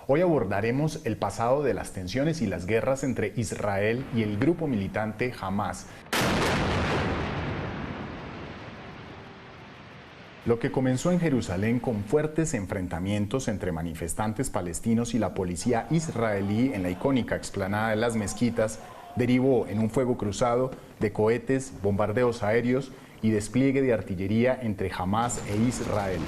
Hoy abordaremos el pasado de las tensiones y las guerras entre Israel y el grupo militante Hamás. Lo que comenzó en Jerusalén con fuertes enfrentamientos entre manifestantes palestinos y la policía israelí en la icónica explanada de las mezquitas, derivó en un fuego cruzado de cohetes, bombardeos aéreos y despliegue de artillería entre Hamás e Israel.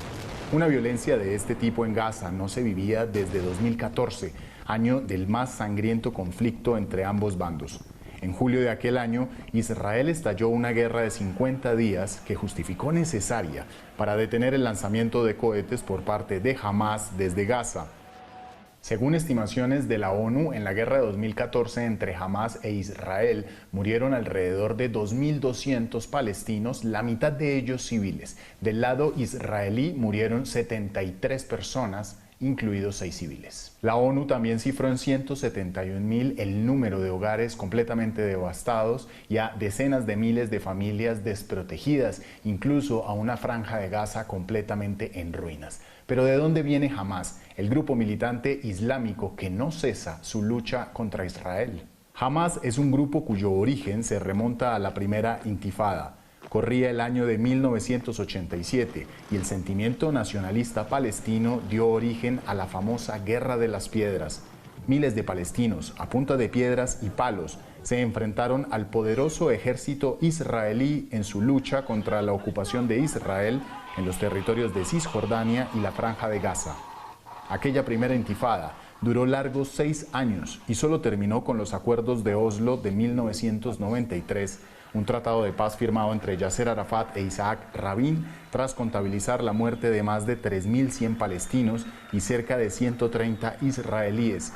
Una violencia de este tipo en Gaza no se vivía desde 2014, año del más sangriento conflicto entre ambos bandos. En julio de aquel año, Israel estalló una guerra de 50 días que justificó necesaria para detener el lanzamiento de cohetes por parte de Hamás desde Gaza. Según estimaciones de la ONU, en la guerra de 2014 entre Hamás e Israel murieron alrededor de 2.200 palestinos, la mitad de ellos civiles. Del lado israelí murieron 73 personas, incluidos 6 civiles. La ONU también cifró en 171.000 el número de hogares completamente devastados y a decenas de miles de familias desprotegidas, incluso a una franja de Gaza completamente en ruinas. Pero ¿de dónde viene Hamás, el grupo militante islámico que no cesa su lucha contra Israel? Hamás es un grupo cuyo origen se remonta a la primera intifada. Corría el año de 1987 y el sentimiento nacionalista palestino dio origen a la famosa Guerra de las Piedras. Miles de palestinos, a punta de piedras y palos, se enfrentaron al poderoso ejército israelí en su lucha contra la ocupación de Israel en los territorios de Cisjordania y la Franja de Gaza. Aquella primera intifada duró largos 6 años y solo terminó con los acuerdos de Oslo de 1993, un tratado de paz firmado entre Yasser Arafat e Isaac Rabin tras contabilizar la muerte de más de 3.100 palestinos y cerca de 130 israelíes.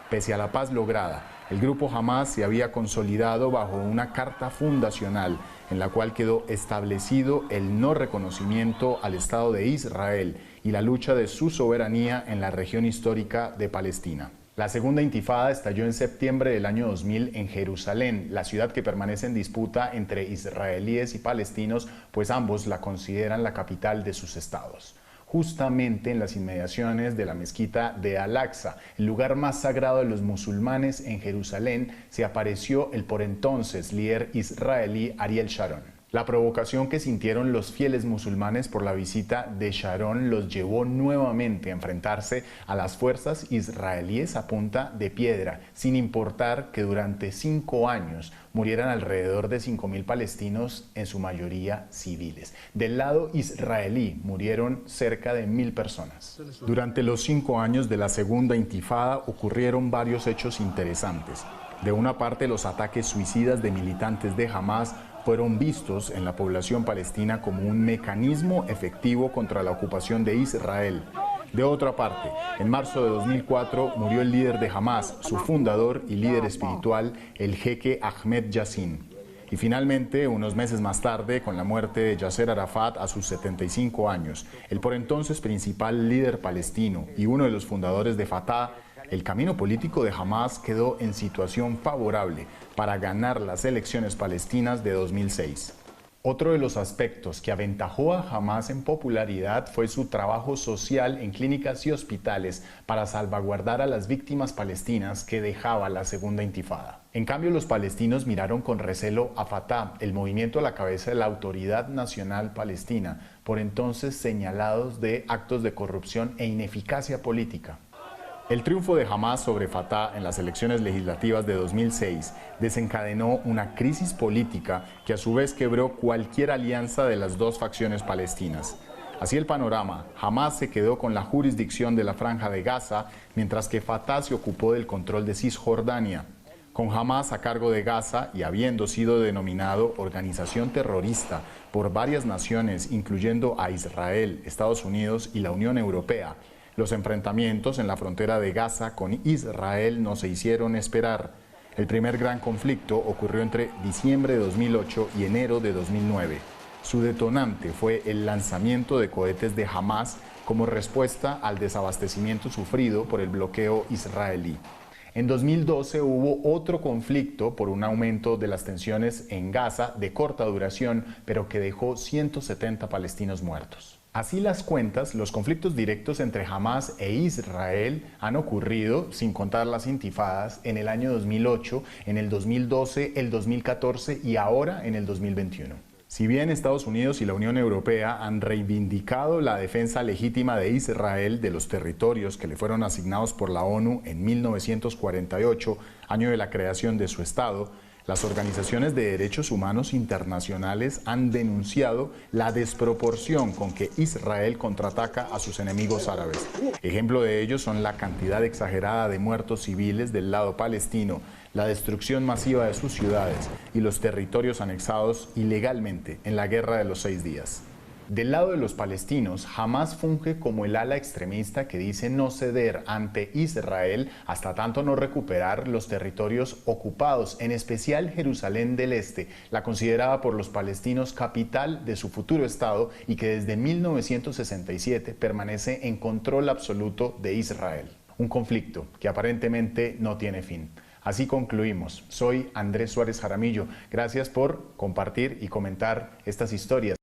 Pese a la paz lograda, el grupo Hamás se había consolidado bajo una carta fundacional en la cual quedó establecido el no reconocimiento al Estado de Israel y la lucha de su soberanía en la región histórica de Palestina. La segunda intifada estalló en septiembre del año 2000 en Jerusalén, la ciudad que permanece en disputa entre israelíes y palestinos, pues ambos la consideran la capital de sus estados. Justamente en las inmediaciones de la mezquita de Al-Aqsa, el lugar más sagrado de los musulmanes en Jerusalén, se apareció el por entonces líder israelí Ariel Sharon. La provocación que sintieron los fieles musulmanes por la visita de Sharon los llevó nuevamente a enfrentarse a las fuerzas israelíes a punta de piedra, sin importar que durante 5 años murieran alrededor de 5.000 palestinos, en su mayoría civiles. Del lado israelí murieron cerca de 1.000 personas. Durante los 5 años de la segunda intifada ocurrieron varios hechos interesantes. De una parte, los ataques suicidas de militantes de Hamás fueron vistos en la población palestina como un mecanismo efectivo contra la ocupación de Israel. De otra parte, en marzo de 2004 murió el líder de Hamás, su fundador y líder espiritual, el jeque Ahmed Yassin. Y finalmente, unos meses más tarde, con la muerte de Yasser Arafat a sus 75 años, el por entonces principal líder palestino y uno de los fundadores de Fatah, el camino político de Hamás quedó en situación favorable para ganar las elecciones palestinas de 2006. Otro de los aspectos que aventajó a Hamás en popularidad fue su trabajo social en clínicas y hospitales para salvaguardar a las víctimas palestinas que dejaba la segunda intifada. En cambio, los palestinos miraron con recelo a Fatah, el movimiento a la cabeza de la Autoridad Nacional Palestina, por entonces señalados de actos de corrupción e ineficacia política. El triunfo de Hamás sobre Fatah en las elecciones legislativas de 2006 desencadenó una crisis política que a su vez quebró cualquier alianza de las dos facciones palestinas. Así el panorama, Hamás se quedó con la jurisdicción de la Franja de Gaza, mientras que Fatah se ocupó del control de Cisjordania. Con Hamás a cargo de Gaza y habiendo sido denominado organización terrorista por varias naciones, incluyendo a Israel, Estados Unidos y la Unión Europea, los enfrentamientos en la frontera de Gaza con Israel no se hicieron esperar. El primer gran conflicto ocurrió entre diciembre de 2008 y enero de 2009. Su detonante fue el lanzamiento de cohetes de Hamás como respuesta al desabastecimiento sufrido por el bloqueo israelí. En 2012 hubo otro conflicto por un aumento de las tensiones en Gaza de corta duración, pero que dejó 170 palestinos muertos. Así las cuentas, los conflictos directos entre Hamás e Israel han ocurrido, sin contar las intifadas, en el año 2008, en el 2012, el 2014 y ahora en el 2021. Si bien Estados Unidos y la Unión Europea han reivindicado la defensa legítima de Israel de los territorios que le fueron asignados por la ONU en 1948, año de la creación de su Estado, las organizaciones de derechos humanos internacionales han denunciado la desproporción con que Israel contraataca a sus enemigos árabes. Ejemplo de ello son la cantidad exagerada de muertos civiles del lado palestino, la destrucción masiva de sus ciudades y los territorios anexados ilegalmente en la Guerra de los 6 días. Del lado de los palestinos, Hamás funge como el ala extremista que dice no ceder ante Israel hasta tanto no recuperar los territorios ocupados, en especial Jerusalén del Este, la considerada por los palestinos capital de su futuro Estado y que desde 1967 permanece en control absoluto de Israel. Un conflicto que aparentemente no tiene fin. Así concluimos. Soy Andrés Suárez Jaramillo. Gracias por compartir y comentar estas historias.